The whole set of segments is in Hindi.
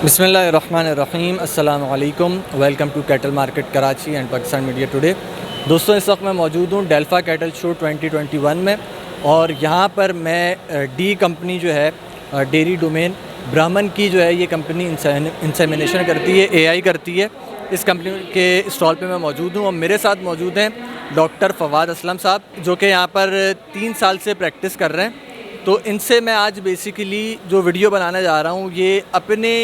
बिस्मिल्लाहिर्रहमानिर्रहीम अस्सलामु अलैकुम। Welcome to cattle market Karachi and Pakistan media today. दोस्तों, इस वक्त मैं मौजूद हूँ डेल्फा कैटल शो 2021 में, और यहाँ पर मैं डी कंपनी जो है डेयरी डोमेन ब्राह्मण की जो है ये कंपनी इंसेमिनेशन करती है, एआई करती है। इस कंपनी के स्टॉल पे मैं मौजूद हूँ और मेरे साथ मौजूद हैं डॉक्टर फवाद असलम साहब, जो कि यहाँ पर 3 साल से प्रैक्टिस कर रहे हैं। तो इनसे मैं आज बेसिकली जो वीडियो बनाने जा रहा हूँ ये अपने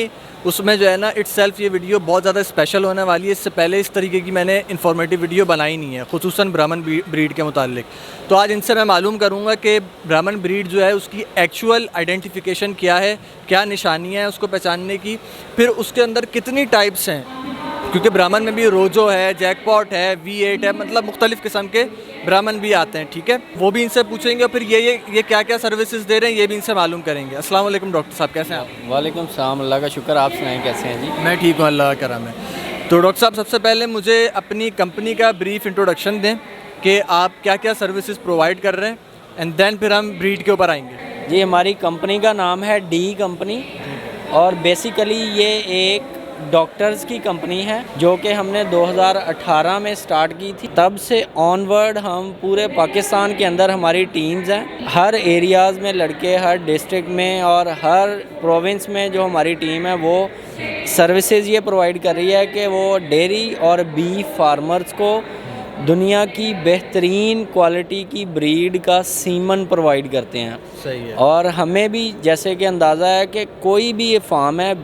उसमें जो है ना इट्सेल्फ ये वीडियो बहुत ज़्यादा स्पेशल होने वाली है। इससे पहले इस तरीके की मैंने इन्फॉर्मेटिव वीडियो बनाई नहीं है, खुसूसन ब्राह्मण ब्रीड के मुतालिक। तो आज इनसे मैं मालूम करूँगा कि ब्राह्मण ब्रीड जो है उसकी एक्चुअल आइडेंटिफिकेशन क्या है, क्या निशानियाँ हैं उसको पहचानने की, फिर उसके अंदर कितनी टाइप्स हैं, क्योंकि ब्राह्मण में भी रोजो है, जैकपॉट है, V8 है, मतलब मुख्तलिफ़ किस्म के ब्राह्मण भी आते हैं। ठीक है, वो भी इनसे पूछेंगे और फिर ये क्या क्या सर्विसेज दे रहे हैं ये भी इनसे मालूम करेंगे। अस्सलाम वालेकुम डॉक्टर साहब, कैसे हैं आप? वालेकुम सलाम, अल्लाह का शुक्र। आप सुनाएं कैसे हैं जी? मैं ठीक हूँ, अल्लाह का करम है। तो डॉक्टर साहब, सबसे पहले मुझे अपनी कंपनी का ब्रीफ इंट्रोडक्शन दें कि आप क्या क्या सर्विसेज प्रोवाइड कर रहे हैं, एंड देन फिर हम ब्रीड के ऊपर आएंगे। जी, हमारी कंपनी का नाम है डी कंपनी, और बेसिकली ये एक डॉक्टर्स की कंपनी है जो कि हमने 2018 में स्टार्ट की थी। तब से ऑनवर्ड हम पूरे पाकिस्तान के अंदर हमारी टीम्स हैं, हर एरियाज़ में लड़के, हर डिस्ट्रिक्ट में और हर प्रोविंस में जो हमारी टीम है वो सर्विसेज ये प्रोवाइड कर रही है कि वो डेयरी और बीफ फार्मर्स को दुनिया की बेहतरीन क्वालिटी की ब्रीड का सीमन प्रोवाइड करते हैं। सही है। और हमें भी जैसे कि अंदाज़ा है कि कोई भी ये फार्म है,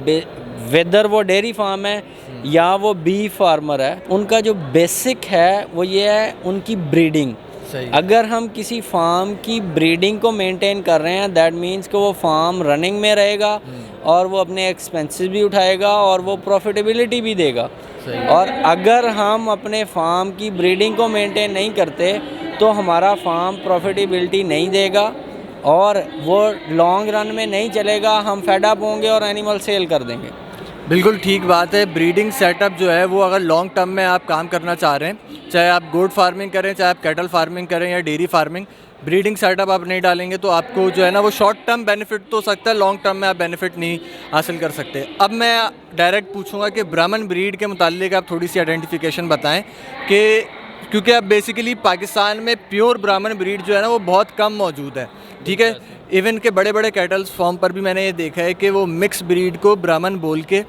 वेदर वो डेयरी फार्म है या वो बीफ फार्मर है, उनका जो बेसिक है वो ये है उनकी ब्रीडिंग। सही। अगर हम किसी फार्म की ब्रीडिंग को मेंटेन कर रहे हैं, दैट मीन्स कि वो फार्म रनिंग में रहेगा और वो अपने एक्सपेंसेस भी उठाएगा और वो प्रॉफिटेबिलिटी भी देगा। और अगर हम अपने फार्म की ब्रीडिंग को मेंटेन नहीं करते तो हमारा फार्म प्रॉफिटेबिलिटी नहीं देगा और वो लॉन्ग रन में नहीं चलेगा, हम फेड अप होंगे और एनिमल सेल कर देंगे। बिल्कुल ठीक बात है। ब्रीडिंग सेटअप जो है वो अगर लॉन्ग टर्म में आप काम करना चाह रहे हैं, चाहे आप गोट फार्मिंग करें, चाहे आप कैटल फार्मिंग करें या डेयरी फार्मिंग, ब्रीडिंग सेटअप आप नहीं डालेंगे तो आपको जो है ना वो शॉर्ट टर्म बेनिफिट तो हो सकता है, लॉन्ग टर्म में आप बेनिफिट नहीं हासिल कर सकते। अब मैं डायरेक्ट पूछूंगा कि ब्राह्मण ब्रीड के मुतालिक आप थोड़ी सी आइडेंटिफिकेशन बताएं कि क्योंकि अब बेसिकली पाकिस्तान में प्योर ब्राह्मण ब्रीड जो है ना वो बहुत कम मौजूद है। ठीक है, इवन के बड़े बड़े कैटल्स फार्म पर भी मैंने ये देखा है कि वो मिक्स ब्रीड को ब्राह्मण बोल के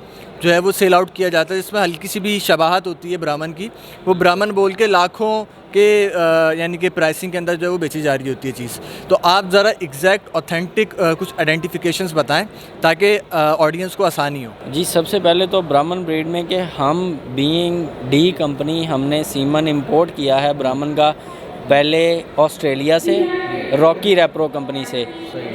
जो है वो सेल आउट किया जाता है, जिसमें हल्की सी भी शबाहत होती है ब्राह्मण की, वो ब्राह्मण बोल के लाखों के यानी कि प्राइसिंग के अंदर जो है वो बेची जा रही होती है चीज़। तो आप ज़रा एग्जैक्ट ऑथेंटिक कुछ आइडेंटिफिकेशंस बताएं ताकि ऑडियंस को आसानी हो। जी, सबसे पहले तो ब्राह्मण ब्रीड में कि हम बीइंग डी कंपनी हमने सीमन इंपोर्ट किया है ब्राह्मण का, पहले ऑस्ट्रेलिया से रॉकी रेप्रो कंपनी से।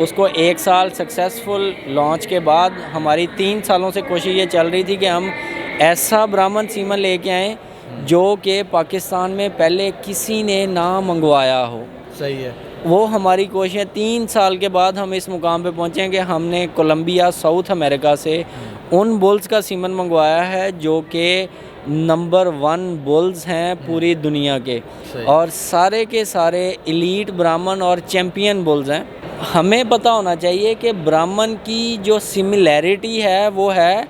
उसको 1 साल सक्सेसफुल लॉन्च के बाद हमारी 3 सालों से कोशिश ये चल रही थी कि हम ऐसा ब्राह्मण सीमन लेके आएँ जो कि पाकिस्तान में पहले किसी ने ना मंगवाया हो। सही है। वो हमारी कोशिश 3 साल के बाद हम इस मुकाम पे पहुँचे कि हमने कोलंबिया, साउथ अमेरिका से उन बुल्स का सीमन मंगवाया है जो कि नंबर 1 बुल्स हैं पूरी दुनिया के, और सारे के सारे एलीट ब्राह्मण और चैम्पियन बुल्स हैं। हमें पता होना चाहिए कि ब्राह्मण की जो सिमिलैरिटी है वो है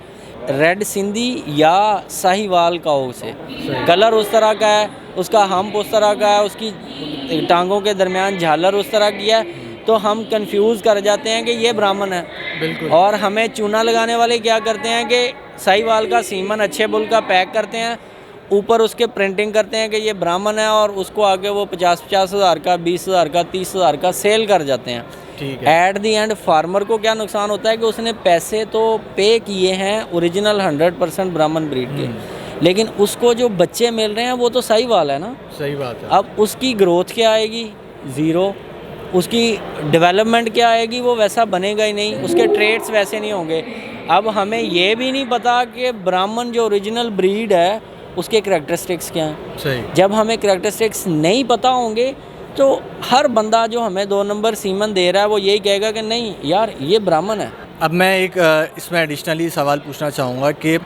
रेड सिंधी या साहिवाल काऊ से। कलर उस तरह का है, उसका हम्प उस तरह का है, उसकी टांगों के दरमियान झालर उस तरह की है, तो हम कंफ्यूज कर जाते हैं कि ये ब्राह्मण है। बिल्कुल। और हमें चूना लगाने वाले क्या करते हैं कि साहिवाल का सीमन अच्छे बुल का पैक करते हैं, ऊपर उसके प्रिंटिंग करते हैं कि ये ब्राह्मण है, और उसको आगे वो 50-50 हज़ार का, 20 हज़ार का, 30 हज़ार का सेल कर जाते हैं। ठीक है। एट दी एंड फार्मर को क्या नुकसान होता है कि उसने पैसे तो पे किए हैं ओरिजिनल 100% ब्राह्मण ब्रीड के, लेकिन उसको जो बच्चे मिल रहे हैं वो तो साहिवाल है ना। सही बात है। अब उसकी ग्रोथ क्या आएगी? ज़ीरो। उसकी डेवलपमेंट क्या आएगी? वो वैसा बनेगा ही नहीं, उसके ट्रेड्स वैसे नहीं होंगे। अब हमें ये भी नहीं पता कि ब्राह्मण जो ओरिजिनल ब्रीड है उसके करैक्टरिस्टिक्स क्या हैं। सही। जब हमें करैक्टरिस्टिक्स नहीं पता होंगे तो हर बंदा जो हमें 2 नंबर सीमन दे रहा है वो यही कहेगा कि नहीं यार ये ब्राह्मण है। अब मैं एक इसमें एडिशनली सवाल पूछना चाहूँगा कि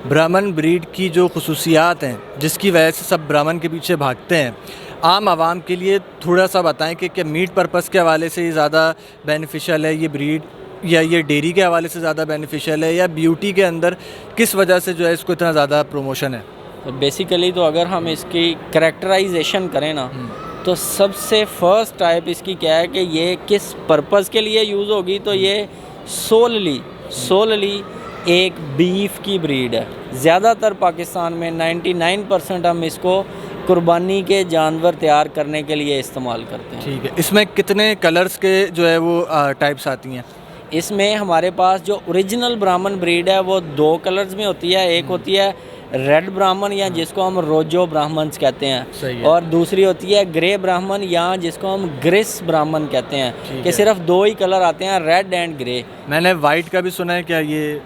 ब्राह्मण ब्रीड की जो खुसूसियात हैं जिसकी वजह से सब ब्राह्मण के पीछे भागते हैं, आम आवाम के लिए थोड़ा सा बताएं कि क्या मीट पर्पस के हवाले से ये ज़्यादा बेनिफिशियल है ये ब्रीड, या ये डेयरी के हवाले से ज़्यादा बेनिफिशियल है, या ब्यूटी के अंदर किस वजह से जो है इसको इतना ज़्यादा प्रमोशन है? तो बेसिकली तो अगर हम इसकी करेक्टराइजेशन करें ना, तो सबसे फर्स्ट टाइप इसकी क्या है कि ये किस पर्पज़ के लिए यूज़ होगी, तो ये सोलली एक बीफ की ब्रीड है। ज़्यादातर पाकिस्तान में 99% हम इसको कुर्बानी के जानवर तैयार करने के लिए इस्तेमाल करते हैं। ठीक है, इसमें कितने कलर्स के जो है वो टाइप्स आती हैं? इसमें हमारे पास जो ओरिजिनल ब्राह्मण ब्रीड है वो 2 कलर्स में होती है। एक होती है रेड ब्राह्मण, या जिसको हम रोजो ब्राह्मण्स कहते हैं, सही है। और दूसरी होती है ग्रे ब्राह्मण, या जिसको हम ग्रिस ब्राह्मण कहते हैं, कि सिर्फ 2 ही कलर आते हैं, रेड एंड ग्रे। मैंने वाइट का भी सुना है, क्या ये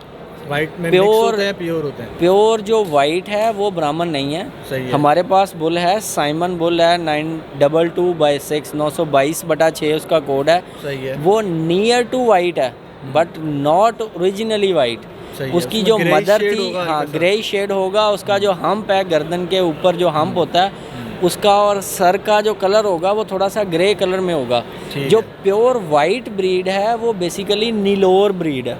वाइट में मिक्स होते हैं, प्योर होते हैं? प्योर जो वाइट है वो ब्राह्मण नहीं है। सही है। हमारे पास बुल है, साइमन बुल है, 922/6 922/6 उसका कोड है। सही है। वो नियर टू वाइट है बट नॉट ओरिजिनली वाइट। उसकी जो मदर थी, हाँ, ग्रे शेड होगा। उसका जो हम्प है, गर्दन के ऊपर जो हम्प होता है उसका, और सर का जो कलर होगा वो थोड़ा सा ग्रे कलर में होगा। जो प्योर वाइट ब्रीड है वो बेसिकली नीलोर ब्रीड है,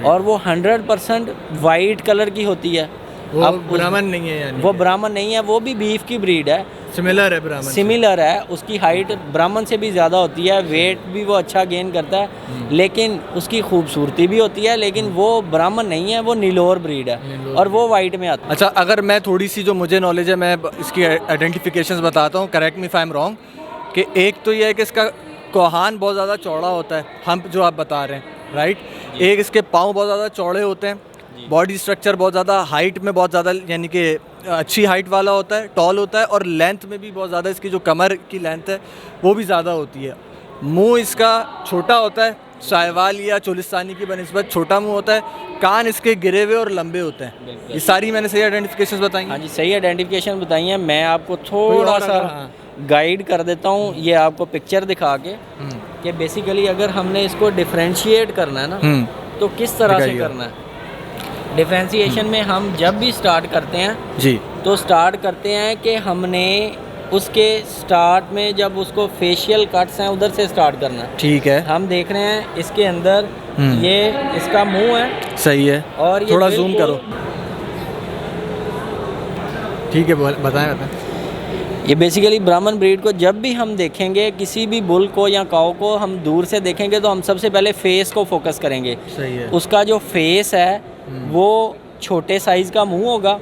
और वो 100% वाइट कलर की होती है। वो ब्राह्मण नहीं है, यानी वो ब्राह्मण नहीं है, वो भी बीफ की ब्रीड है। सिमिलर है ब्राह्मण, सिमिलर है। उसकी हाइट ब्राह्मण से भी ज़्यादा होती है, वेट भी वो अच्छा गेन करता है, लेकिन उसकी खूबसूरती भी होती है। लेकिन वो ब्राह्मण नहीं है, वो नीलोर ब्रीड है, और वो वाइट में आता है। अच्छा, अगर मैं थोड़ी सी जो मुझे नॉलेज है मैं इसकी आइडेंटिफिकेशंस बताता हूँ, correct me if I am wrong. कि एक तो ये है कि इसका कोहान बहुत ज़्यादा चौड़ा होता है, हम्प जो आप बता रहे हैं, राइट। एक इसके पाँव बहुत ज़्यादा चौड़े होते हैं, बॉडी स्ट्रक्चर बहुत ज़्यादा हाइट में बहुत ज़्यादा, यानी कि अच्छी हाइट वाला होता है, टॉल होता है, और लेंथ में भी बहुत ज़्यादा इसकी जो कमर की लेंथ है वो भी ज़्यादा होती है। मुंह इसका छोटा होता है, साहिवाल या चोलिस्तानी की बनिस्बत छोटा मुंह होता है। कान इसके गिरे हुए और लंबे होते हैं। ये सारी मैंने सही आइडेंटिफिकेशन बताई? हाँ जी, सही आइडेंटिफिकेशन बताई है। मैं आपको थोड़ा सा गाइड कर देता हूँ, ये आपको पिक्चर दिखा के, कि बेसिकली अगर हमने इसको डिफ्रेंशिएट करना है ना, तो किस तरह से करना है। डिफ्रेंशिएशन में हम जब भी स्टार्ट करते हैं जी, तो स्टार्ट करते हैं कि हमने उसके स्टार्ट में जब उसको फेशियल कट्स हैं उधर से स्टार्ट करना है। ठीक है। हम देख रहे हैं इसके अंदर ये इसका मुंह है, सही है, और ये थोड़ा जूम करो। ठीक है, बताएं। ये बेसिकली ब्राह्मण ब्रीड को जब भी हम देखेंगे, किसी भी बुल को या काऊ को हम दूर से देखेंगे, तो हम सबसे पहले फेस को फोकस करेंगे। सही है। उसका जो फेस है वो छोटे साइज़ का मुंह होगा,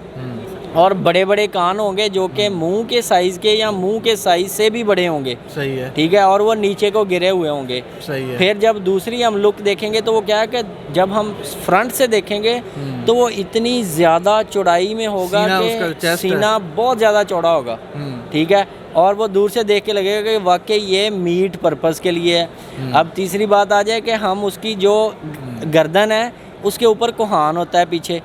और बड़े बड़े कान होंगे जो कि मुंह के साइज़ के या मुंह के साइज़ से भी बड़े होंगे। सही है। ठीक है, और वो नीचे को गिरे हुए होंगे। सही है। फिर जब दूसरी हम लुक देखेंगे तो वो क्या है कि जब हम फ्रंट से देखेंगे तो वो इतनी ज़्यादा चौड़ाई में होगा कि सीना बहुत ज़्यादा चौड़ा होगा। ठीक है, और वो दूर से देख के लगेगा कि वाकई ये मीट पर्पज़ के लिए है। अब तीसरी बात आ जाए कि हम उसकी जो गर्दन है उसके ऊपर कोहान होता है पीछे,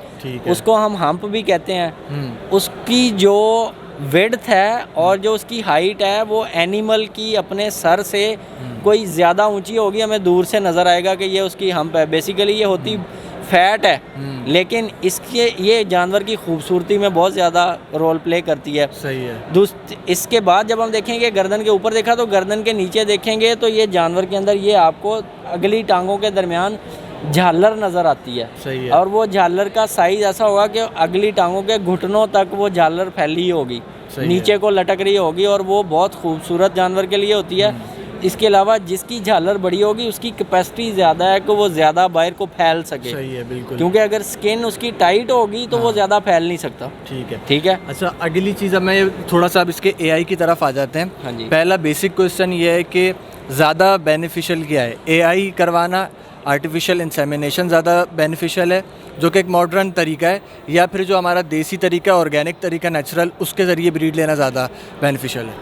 उसको हम हम्प भी कहते हैं। उसकी जो विड्थ है और जो उसकी हाइट है वो एनिमल की अपने सर से कोई ज़्यादा ऊंची होगी, हमें दूर से नज़र आएगा कि ये उसकी हम्प है। बेसिकली ये होती फैट है, लेकिन इसके ये जानवर की खूबसूरती में बहुत ज़्यादा रोल प्ले करती है। सही है। इसके बाद जब हम देखेंगे गर्दन के ऊपर देखा, तो गर्दन के नीचे देखेंगे तो ये जानवर के अंदर ये आपको अगली टांगों के दरमियान झालर नज़र आती है। सही है। और वो झालर का साइज़ ऐसा होगा कि अगली टांगों के घुटनों तक वो झालर फैली होगी, नीचे को लटक रही होगी, और वो बहुत खूबसूरत जानवर के लिए होती है। इसके अलावा जिसकी झालर बड़ी होगी उसकी कैपेसिटी ज़्यादा है कि वो ज़्यादा बाहर को फैल सके। सही है, बिल्कुल। क्योंकि अगर स्किन उसकी टाइट होगी तो वो ज़्यादा फैल नहीं सकता। ठीक है। ठीक है। अच्छा, अगली चीज़ अब मैं थोड़ा सा अब इसके एआई की तरफ आ जाते हैं। हाँ जी। पहला बेसिक क्वेश्चन ये है कि ज़्यादा बेनिफिशियल क्या है, एआई करवाना, आर्टिफिशियल इंसेमिनेशन ज़्यादा बेनिफिशियल है जो कि एक मॉडर्न तरीका है, या फिर जो हमारा देसी तरीका, ऑर्गेनिक तरीका, नेचुरल, उसके ज़रिए ब्रीड लेना ज़्यादा बेनिफिशियल है?